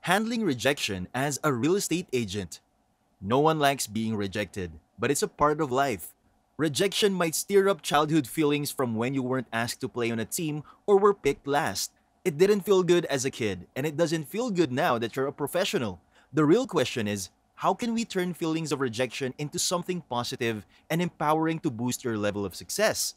Handling rejection as a real estate agent. No one likes being rejected, but it's a part of life. Rejection might stir up childhood feelings from when you weren't asked to play on a team or were picked last. It didn't feel good as a kid, and it doesn't feel good now that you're a professional. The real question is, how can we turn feelings of rejection into something positive and empowering to boost your level of success?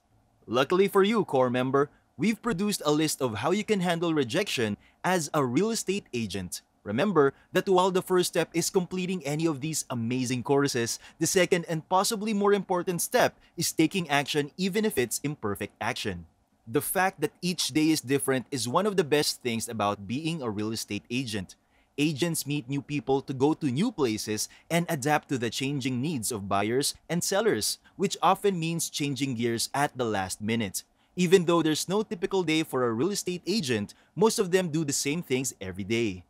Luckily for you, core member, we've produced a list of how you can handle rejection as a real estate agent. Remember that while the first step is completing any of these amazing courses, the second and possibly more important step is taking action even if it's imperfect action. The fact that each day is different is one of the best things about being a real estate agent. Agents meet new people to go to new places and adapt to the changing needs of buyers and sellers, which often means changing gears at the last minute. Even though there's no typical day for a real estate agent, most of them do the same things every day.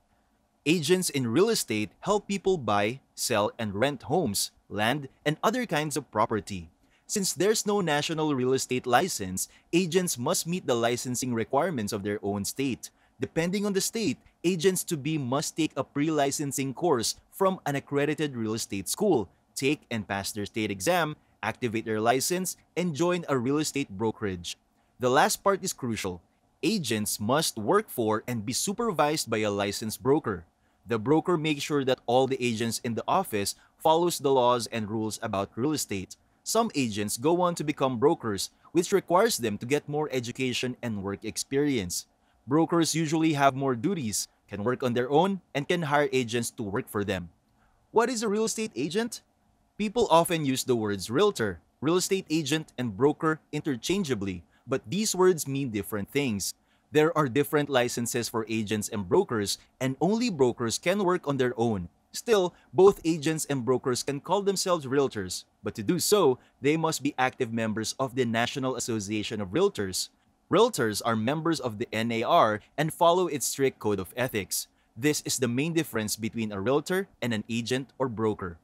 Agents in real estate help people buy, sell, and rent homes, land, and other kinds of property. Since there's no national real estate license, agents must meet the licensing requirements of their own state. Depending on the state, agents to be must take a pre-licensing course from an accredited real estate school, take and pass their state exam, activate their license, and join a real estate brokerage. The last part is crucial. Agents must work for and be supervised by a licensed broker. The broker makes sure that all the agents in the office follows the laws and rules about real estate. Some agents go on to become brokers, which requires them to get more education and work experience. Brokers usually have more duties, can work on their own, and can hire agents to work for them. What is a real estate agent? People often use the words realtor, real estate agent, and broker interchangeably, but these words mean different things. There are different licenses for agents and brokers, and only brokers can work on their own. Still, both agents and brokers can call themselves realtors, but to do so, they must be active members of the National Association of Realtors. Realtors are members of the NAR and follow its strict code of ethics. This is the main difference between a realtor and an agent or broker.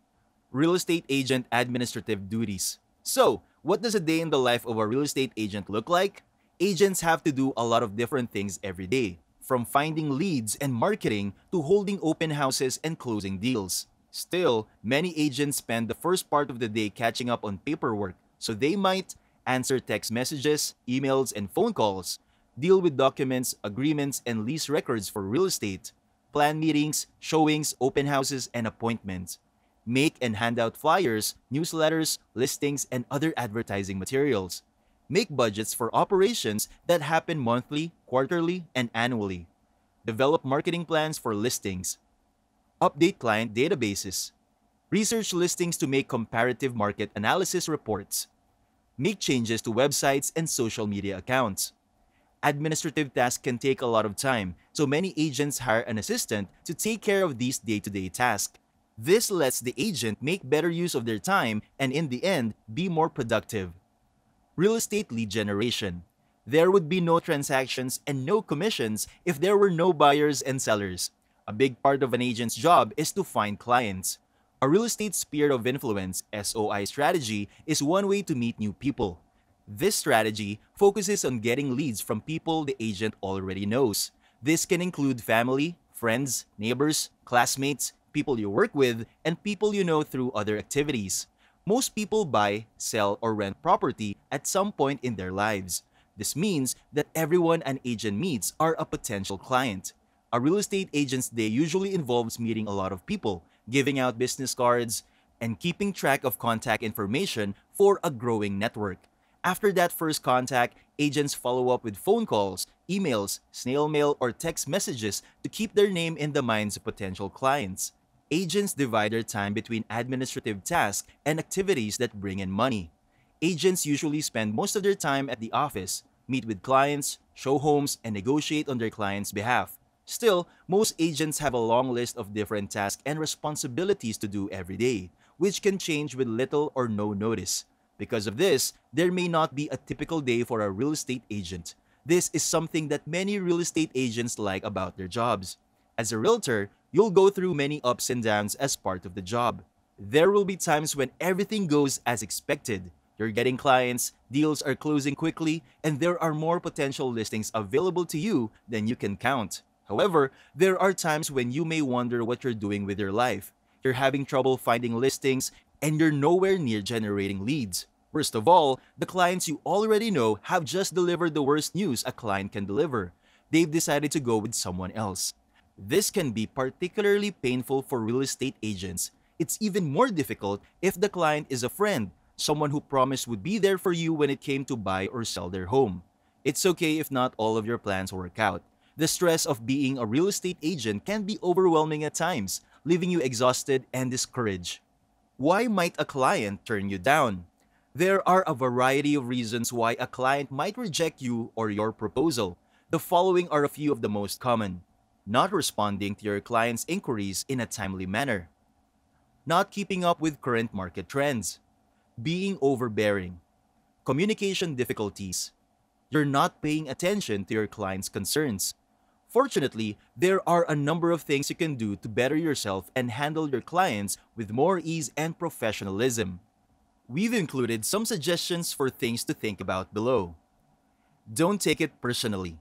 Real estate agent administrative duties. So, what does a day in the life of a real estate agent look like? Agents have to do a lot of different things every day, from finding leads and marketing to holding open houses and closing deals. Still, many agents spend the first part of the day catching up on paperwork, so they might answer text messages, emails, and phone calls, deal with documents, agreements, and lease records for real estate, plan meetings, showings, open houses, and appointments, make and hand out flyers, newsletters, listings, and other advertising materials, make budgets for operations that happen monthly, quarterly, and annually, develop marketing plans for listings, update client databases, research listings to make comparative market analysis reports, make changes to websites and social media accounts. Administrative tasks can take a lot of time, so many agents hire an assistant to take care of these day-to-day tasks. This lets the agent make better use of their time and in the end, be more productive. Real estate lead generation. There would be no transactions and no commissions if there were no buyers and sellers. A big part of an agent's job is to find clients. A real estate sphere of influence (SOI) strategy is one way to meet new people. This strategy focuses on getting leads from people the agent already knows. This can include family, friends, neighbors, classmates, people you work with, and people you know through other activities. Most people buy, sell, or rent property at some point in their lives. This means that everyone an agent meets are a potential client. A real estate agent's day usually involves meeting a lot of people, giving out business cards, and keeping track of contact information for a growing network. After that first contact, agents follow up with phone calls, emails, snail mail, or text messages to keep their name in the minds of potential clients. Agents divide their time between administrative tasks and activities that bring in money. Agents usually spend most of their time at the office, meet with clients, show homes, and negotiate on their clients' behalf. Still, most agents have a long list of different tasks and responsibilities to do every day, which can change with little or no notice. Because of this, there may not be a typical day for a real estate agent. This is something that many real estate agents like about their jobs. As a realtor, you'll go through many ups and downs as part of the job. There will be times when everything goes as expected. You're getting clients, deals are closing quickly, and there are more potential listings available to you than you can count. However, there are times when you may wonder what you're doing with your life. You're having trouble finding listings and you're nowhere near generating leads. Worst of all, the clients you already know have just delivered the worst news a client can deliver. They've decided to go with someone else. This can be particularly painful for real estate agents. It's even more difficult if the client is a friend, someone who promised would be there for you when it came to buy or sell their home. It's okay if not all of your plans work out. The stress of being a real estate agent can be overwhelming at times, leaving you exhausted and discouraged. Why might a client turn you down? There are a variety of reasons why a client might reject you or your proposal. The following are a few of the most common: not responding to your client's inquiries in a timely manner, not keeping up with current market trends, being overbearing, communication difficulties, you're not paying attention to your client's concerns. Fortunately, there are a number of things you can do to better yourself and handle your clients with more ease and professionalism. We've included some suggestions for things to think about below. Don't take it personally.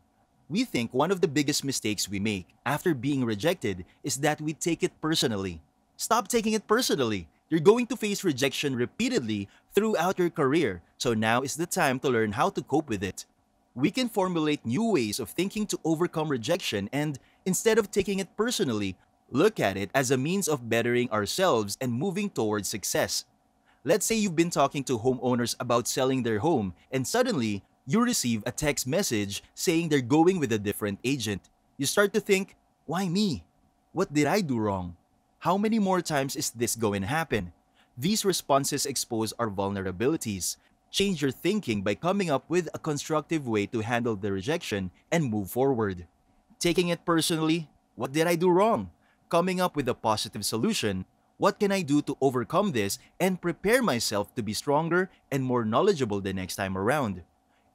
We think one of the biggest mistakes we make after being rejected is that we take it personally. Stop taking it personally. You're going to face rejection repeatedly throughout your career, so now is the time to learn how to cope with it. We can formulate new ways of thinking to overcome rejection and, instead of taking it personally, look at it as a means of bettering ourselves and moving towards success. Let's say you've been talking to homeowners about selling their home and suddenly you receive a text message saying they're going with a different agent. You start to think, why me? What did I do wrong? How many more times is this going to happen? These responses expose our vulnerabilities. Change your thinking by coming up with a constructive way to handle the rejection and move forward. Taking it personally, what did I do wrong? Coming up with a positive solution, what can I do to overcome this and prepare myself to be stronger and more knowledgeable the next time around?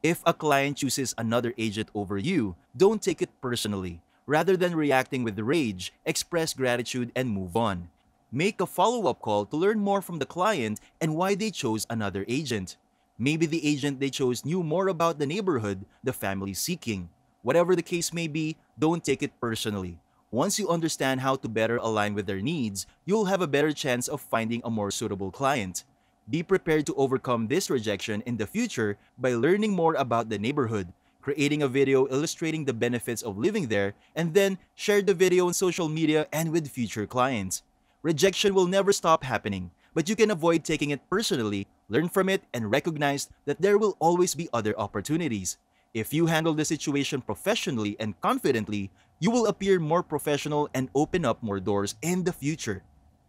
If a client chooses another agent over you, don't take it personally. Rather than reacting with rage, express gratitude and move on. Make a follow-up call to learn more from the client and why they chose another agent. Maybe the agent they chose knew more about the neighborhood the family's seeking. Whatever the case may be, don't take it personally. Once you understand how to better align with their needs, you'll have a better chance of finding a more suitable client. Be prepared to overcome this rejection in the future by learning more about the neighborhood, creating a video illustrating the benefits of living there, and then share the video on social media and with future clients. Rejection will never stop happening, but you can avoid taking it personally, learn from it, and recognize that there will always be other opportunities. If you handle the situation professionally and confidently, you will appear more professional and open up more doors in the future.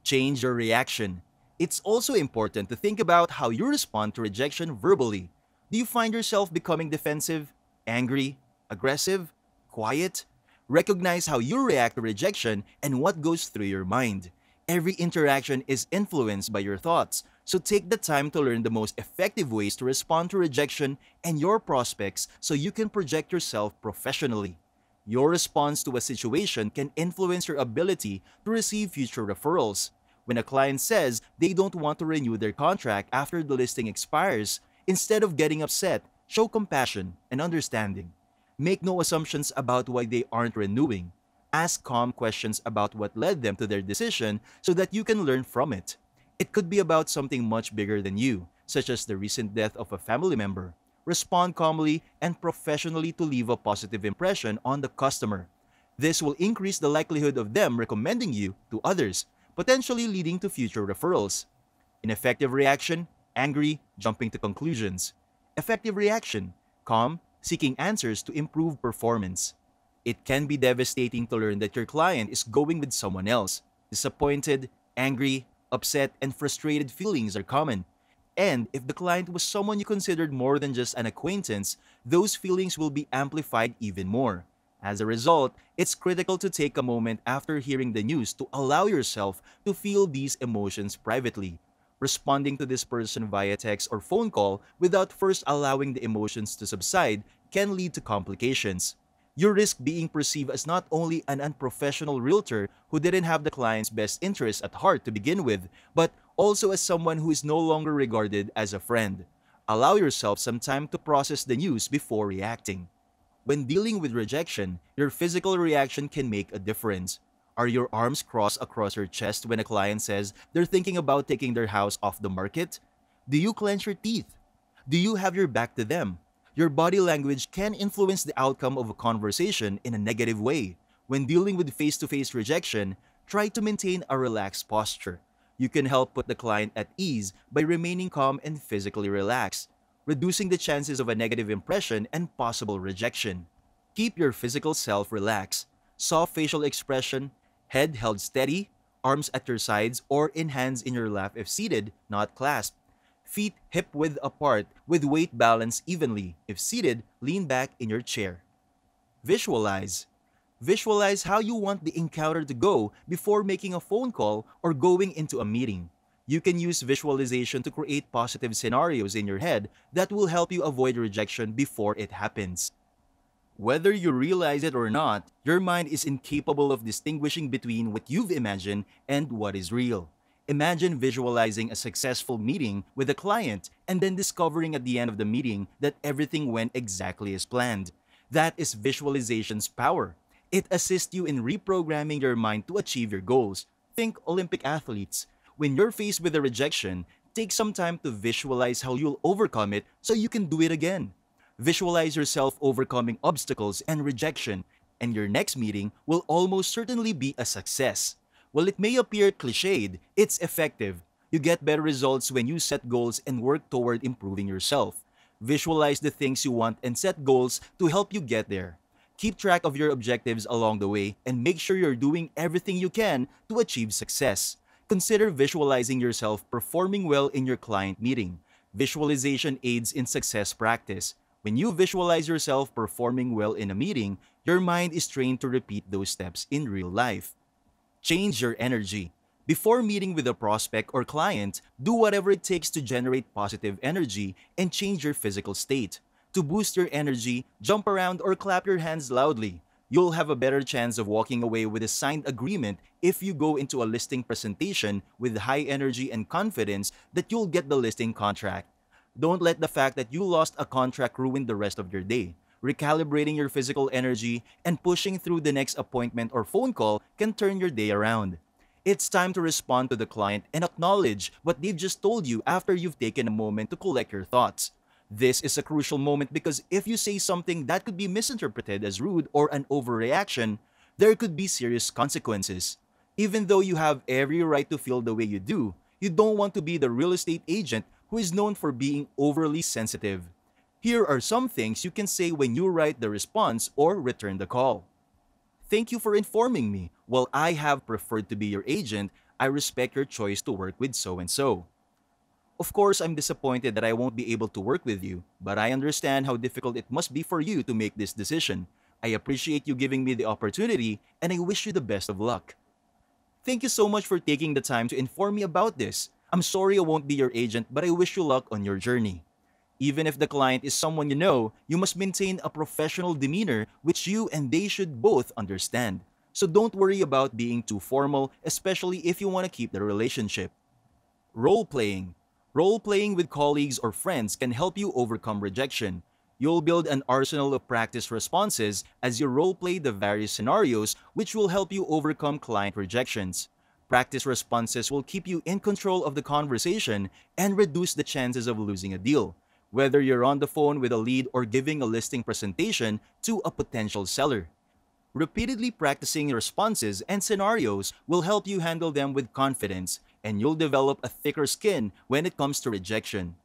Change your reaction. It's also important to think about how you respond to rejection verbally. Do you find yourself becoming defensive, angry, aggressive, quiet? Recognize how you react to rejection and what goes through your mind. Every interaction is influenced by your thoughts, so take the time to learn the most effective ways to respond to rejection and your prospects so you can project yourself professionally. Your response to a situation can influence your ability to receive future referrals. When a client says they don't want to renew their contract after the listing expires, instead of getting upset, show compassion and understanding. Make no assumptions about why they aren't renewing. Ask calm questions about what led them to their decision so that you can learn from it. It could be about something much bigger than you, such as the recent death of a family member. Respond calmly and professionally to leave a positive impression on the customer. This will increase the likelihood of them recommending you to others, potentially leading to future referrals. Ineffective reaction, angry, jumping to conclusions. Effective reaction, calm, seeking answers to improve performance. It can be devastating to learn that your client is going with someone else. Disappointed, angry, upset, and frustrated feelings are common. And if the client was someone you considered more than just an acquaintance, those feelings will be amplified even more. As a result, it's critical to take a moment after hearing the news to allow yourself to feel these emotions privately. Responding to this person via text or phone call without first allowing the emotions to subside can lead to complications. You risk being perceived as not only an unprofessional realtor who didn't have the client's best interests at heart to begin with, but also as someone who is no longer regarded as a friend. Allow yourself some time to process the news before reacting. When dealing with rejection, your physical reaction can make a difference. Are your arms crossed across your chest when a client says they're thinking about taking their house off the market? Do you clench your teeth? Do you have your back to them? Your body language can influence the outcome of a conversation in a negative way. When dealing with face to face rejection, try to maintain a relaxed posture. You can help put the client at ease by remaining calm and physically relaxed, reducing the chances of a negative impression and possible rejection. Keep your physical self relaxed. Soft facial expression, head held steady, arms at your sides or in hands in your lap if seated, not clasped. Feet hip width apart with weight balanced evenly. If seated, lean back in your chair. Visualize. Visualize how you want the encounter to go before making a phone call or going into a meeting. You can use visualization to create positive scenarios in your head that will help you avoid rejection before it happens. Whether you realize it or not, your mind is incapable of distinguishing between what you've imagined and what is real. Imagine visualizing a successful meeting with a client and then discovering at the end of the meeting that everything went exactly as planned. That is visualization's power. It assists you in reprogramming your mind to achieve your goals. Think Olympic athletes. When you're faced with a rejection, take some time to visualize how you'll overcome it so you can do it again. Visualize yourself overcoming obstacles and rejection, and your next meeting will almost certainly be a success. While it may appear cliched, it's effective. You get better results when you set goals and work toward improving yourself. Visualize the things you want and set goals to help you get there. Keep track of your objectives along the way and make sure you're doing everything you can to achieve success. Consider visualizing yourself performing well in your client meeting. Visualization aids in success practice. When you visualize yourself performing well in a meeting, your mind is trained to repeat those steps in real life. Change your energy. Before meeting with a prospect or client, do whatever it takes to generate positive energy and change your physical state. To boost your energy, jump around or clap your hands loudly. You'll have a better chance of walking away with a signed agreement if you go into a listing presentation with high energy and confidence that you'll get the listing contract. Don't let the fact that you lost a contract ruin the rest of your day. Recalibrating your physical energy and pushing through the next appointment or phone call can turn your day around. It's time to respond to the client and acknowledge what they've just told you after you've taken a moment to collect your thoughts. This is a crucial moment because if you say something that could be misinterpreted as rude or an overreaction, there could be serious consequences. Even though you have every right to feel the way you don't want to be the real estate agent who is known for being overly sensitive. Here are some things you can say when you write the response or return the call. Thank you for informing me. While I have preferred to be your agent, I respect your choice to work with so and so. Of course, I'm disappointed that I won't be able to work with you, but I understand how difficult it must be for you to make this decision. I appreciate you giving me the opportunity, and I wish you the best of luck. Thank you so much for taking the time to inform me about this. I'm sorry I won't be your agent, but I wish you luck on your journey. Even if the client is someone you must maintain a professional demeanor which you and they should both understand. So don't worry about being too formal, especially if you want to keep the relationship. Role playing. Role playing with colleagues or friends can help you overcome rejection. You'll build an arsenal of practice responses as you role play the various scenarios which will help you overcome client rejections. Practice responses will keep you in control of the conversation and reduce the chances of losing a deal, whether you're on the phone with a lead or giving a listing presentation to a potential seller. Repeatedly practicing responses and scenarios will help you handle them with confidence, and you'll develop a thicker skin when it comes to rejection.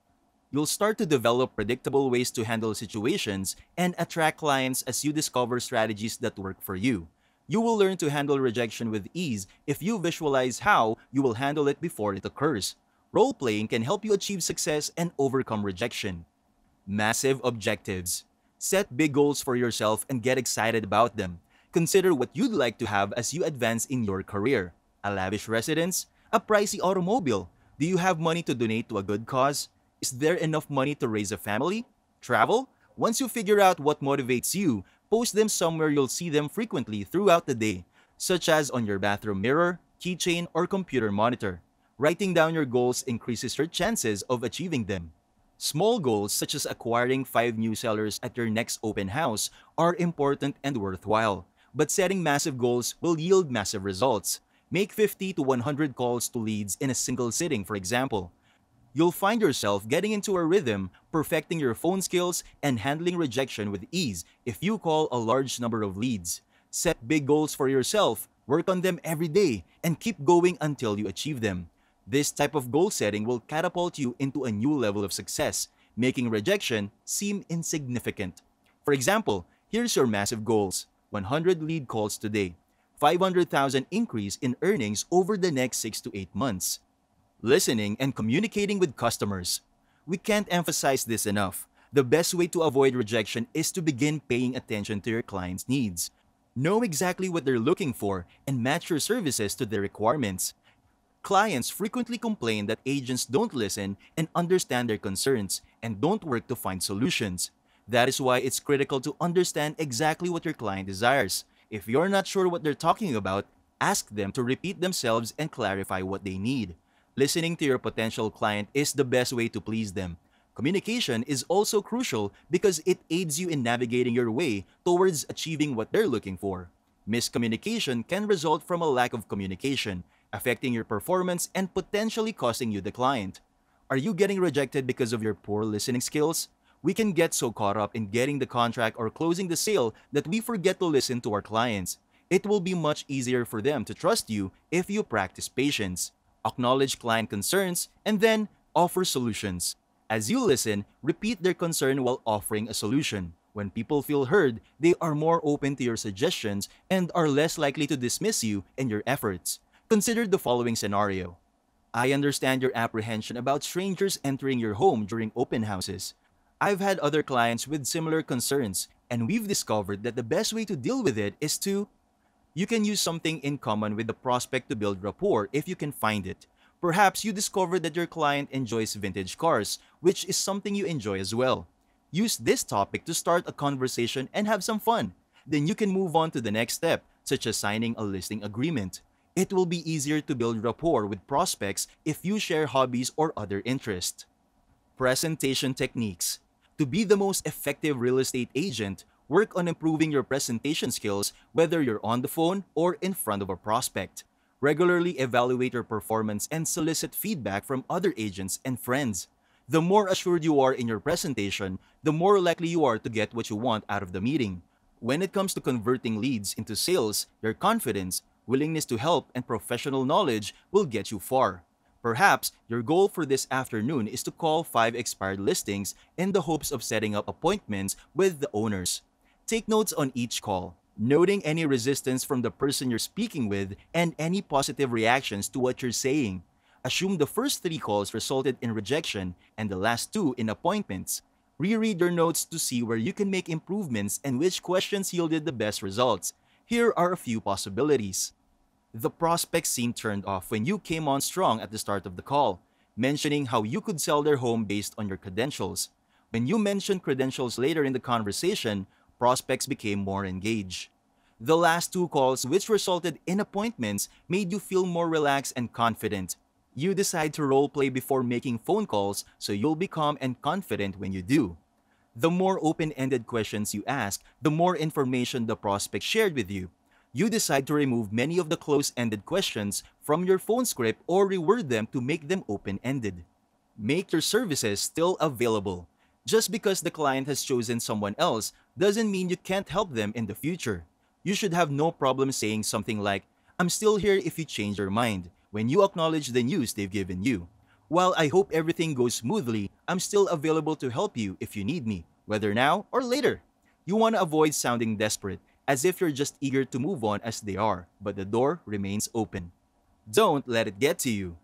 You'll start to develop predictable ways to handle situations and attract clients as you discover strategies that work for you. You will learn to handle rejection with ease if you visualize how you will handle it before it occurs. Role-playing can help you achieve success and overcome rejection. Massive objectives. Set big goals for yourself and get excited about them. Consider what you'd like to have as you advance in your career. A lavish residence? A pricey automobile? Do you have money to donate to a good cause? Is there enough money to raise a family? Travel? Once you figure out what motivates you, post them somewhere you'll see them frequently throughout the day, such as on your bathroom mirror, keychain, or computer monitor. Writing down your goals increases your chances of achieving them. Small goals such as acquiring 5 new sellers at your next open house are important and worthwhile, but setting massive goals will yield massive results. Make 50 to 100 calls to leads in a single sitting, for example. You'll find yourself getting into a rhythm, perfecting your phone skills, and handling rejection with ease if you call a large number of leads. Set big goals for yourself, work on them every day, and keep going until you achieve them. This type of goal setting will catapult you into a new level of success, making rejection seem insignificant. For example, here's your massive goals: 100 lead calls today, 500,000 increase in earnings over the next 6 to 8 months. Listening and communicating with customers. We can't emphasize this enough. The best way to avoid rejection is to begin paying attention to your client's needs. Know exactly what they're looking for and match your services to their requirements. Clients frequently complain that agents don't listen and understand their concerns and don't work to find solutions. That is why it's critical to understand exactly what your client desires. If you're not sure what they're talking about, ask them to repeat themselves and clarify what they need. Listening to your potential client is the best way to please them. Communication is also crucial because it aids you in navigating your way towards achieving what they're looking for. Miscommunication can result from a lack of communication, affecting your performance and potentially costing you the client. Are you getting rejected because of your poor listening skills? We can get so caught up in getting the contract or closing the sale that we forget to listen to our clients. It will be much easier for them to trust you if you practice patience, acknowledge client concerns, and then offer solutions. As you listen, repeat their concern while offering a solution. When people feel heard, they are more open to your suggestions and are less likely to dismiss you and your efforts. Consider the following scenario. I understand your apprehension about strangers entering your home during open houses. I've had other clients with similar concerns, and we've discovered that the best way to deal with it is to... You can use something in common with the prospect to build rapport if you can find it. Perhaps you discover that your client enjoys vintage cars, which is something you enjoy as well. Use this topic to start a conversation and have some fun. Then you can move on to the next step, such as signing a listing agreement. It will be easier to build rapport with prospects if you share hobbies or other interests. Presentation techniques. To be the most effective real estate agent, work on improving your presentation skills whether you're on the phone or in front of a prospect. Regularly evaluate your performance and solicit feedback from other agents and friends. The more assured you are in your presentation, the more likely you are to get what you want out of the meeting. When it comes to converting leads into sales, your confidence, willingness to help, and professional knowledge will get you far. Perhaps your goal for this afternoon is to call 5 expired listings in the hopes of setting up appointments with the owners. Take notes on each call, noting any resistance from the person you're speaking with and any positive reactions to what you're saying. Assume the first 3 calls resulted in rejection and the last 2 in appointments. Reread your notes to see where you can make improvements and which questions yielded the best results. Here are a few possibilities. The prospect seemed turned off when you came on strong at the start of the call, mentioning how you could sell their home based on your credentials. When you mentioned credentials later in the conversation, prospects became more engaged. The last 2 calls, which resulted in appointments, made you feel more relaxed and confident. You decide to role play before making phone calls so you'll be calm and confident when you do. The more open-ended questions you ask, the more information the prospect shared with you. You decide to remove many of the close-ended questions from your phone script or reword them to make them open-ended. Make your services still available. Just because the client has chosen someone else doesn't mean you can't help them in the future. You should have no problem saying something like, "I'm still here if you change your mind," when you acknowledge the news they've given you. "While I hope everything goes smoothly, I'm still available to help you if you need me, whether now or later." You want to avoid sounding desperate, as if you're just eager to move on as they are, but the door remains open. Don't let it get to you.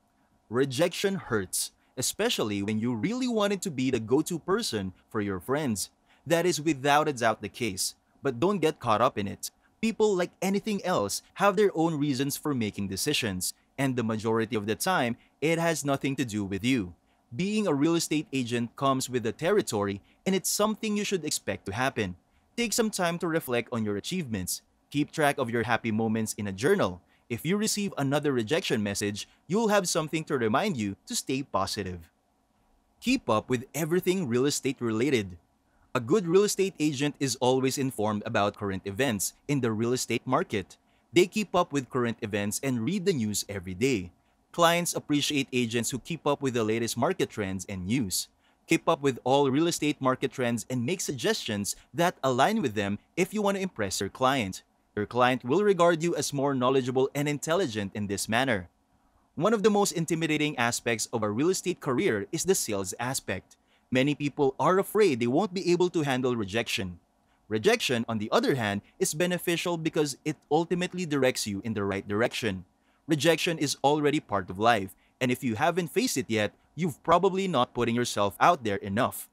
Rejection hurts, especially when you really wanted to be the go-to person for your friends. That is without a doubt the case, but don't get caught up in it. People, like anything else, have their own reasons for making decisions, and the majority of the time, it has nothing to do with you. Being a real estate agent comes with the territory, and it's something you should expect to happen. Take some time to reflect on your achievements. Keep track of your happy moments in a journal. If you receive another rejection message, you'll have something to remind you to stay positive. Keep up with everything real estate related. A good real estate agent is always informed about current events in the real estate market. They keep up with current events and read the news every day. Clients appreciate agents who keep up with the latest market trends and news. Keep up with all real estate market trends and make suggestions that align with them if you want to impress your client. Your client will regard you as more knowledgeable and intelligent in this manner. One of the most intimidating aspects of a real estate career is the sales aspect. Many people are afraid they won't be able to handle rejection. Rejection, on the other hand, is beneficial because it ultimately directs you in the right direction. Rejection is already part of life, and if you haven't faced it yet, you've probably not putting yourself out there enough.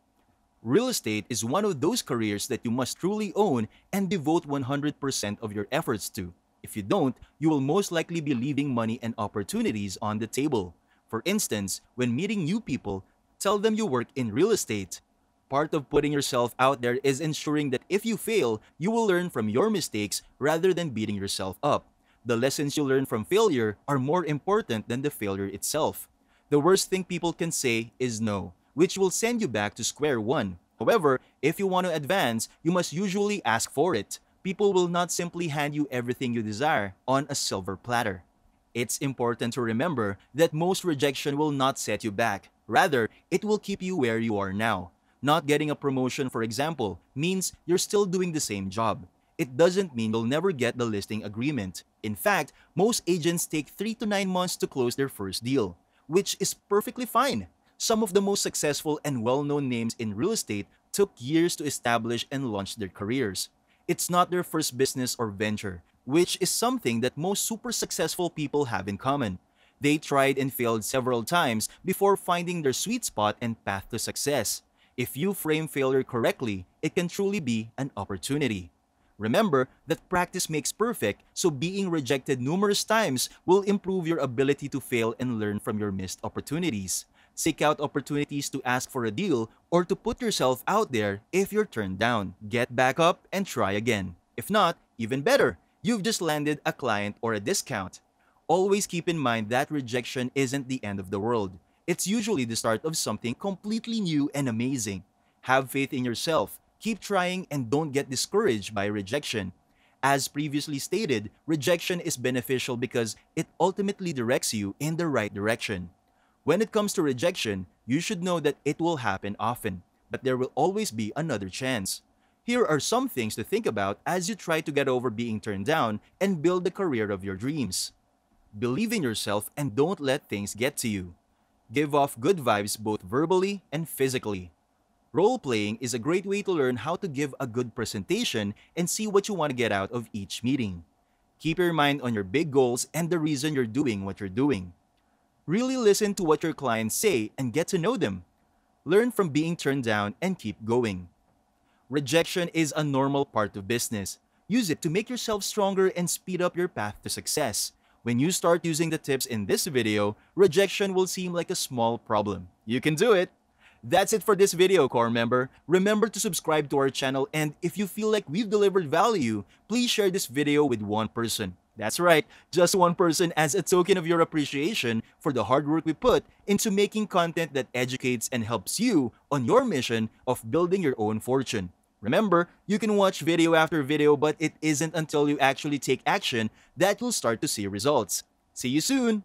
Real estate is one of those careers that you must truly own and devote 100% of your efforts to. If you don't, you will most likely be leaving money and opportunities on the table. For instance, when meeting new people, tell them you work in real estate. Part of putting yourself out there is ensuring that if you fail, you will learn from your mistakes rather than beating yourself up. The lessons you learn from failure are more important than the failure itself. The worst thing people can say is no, which will send you back to square one. However, if you want to advance, you must usually ask for it. People will not simply hand you everything you desire on a silver platter. It's important to remember that most rejection will not set you back. Rather, it will keep you where you are now. Not getting a promotion, for example, means you're still doing the same job. It doesn't mean you'll never get the listing agreement. In fact, most agents take 3 to 9 months to close their first deal, which is perfectly fine. Some of the most successful and well-known names in real estate took years to establish and launch their careers. It's not their first business or venture, which is something that most super successful people have in common. They tried and failed several times before finding their sweet spot and path to success. If you frame failure correctly, it can truly be an opportunity. Remember that practice makes perfect, so being rejected numerous times will improve your ability to fail and learn from your missed opportunities. Seek out opportunities to ask for a deal or to put yourself out there if you're turned down. Get back up and try again. If not, even better, you've just landed a client or a discount. Always keep in mind that rejection isn't the end of the world. It's usually the start of something completely new and amazing. Have faith in yourself, keep trying, and don't get discouraged by rejection. As previously stated, rejection is beneficial because it ultimately directs you in the right direction. When it comes to rejection, you should know that it will happen often, but there will always be another chance. Here are some things to think about as you try to get over being turned down and build the career of your dreams. Believe in yourself and don't let things get to you. Give off good vibes both verbally and physically. Role-playing is a great way to learn how to give a good presentation and see what you want to get out of each meeting. Keep your mind on your big goals and the reason you're doing what you're doing. Really listen to what your clients say and get to know them. Learn from being turned down and keep going. Rejection is a normal part of business. Use it to make yourself stronger and speed up your path to success. When you start using the tips in this video, rejection will seem like a small problem. You can do it! That's it for this video, core member. Remember to subscribe to our channel, and if you feel like we've delivered value, please share this video with one person. That's right, just one person, as a token of your appreciation for the hard work we put into making content that educates and helps you on your mission of building your own fortune. Remember, you can watch video after video, but it isn't until you actually take action that you'll start to see results. See you soon!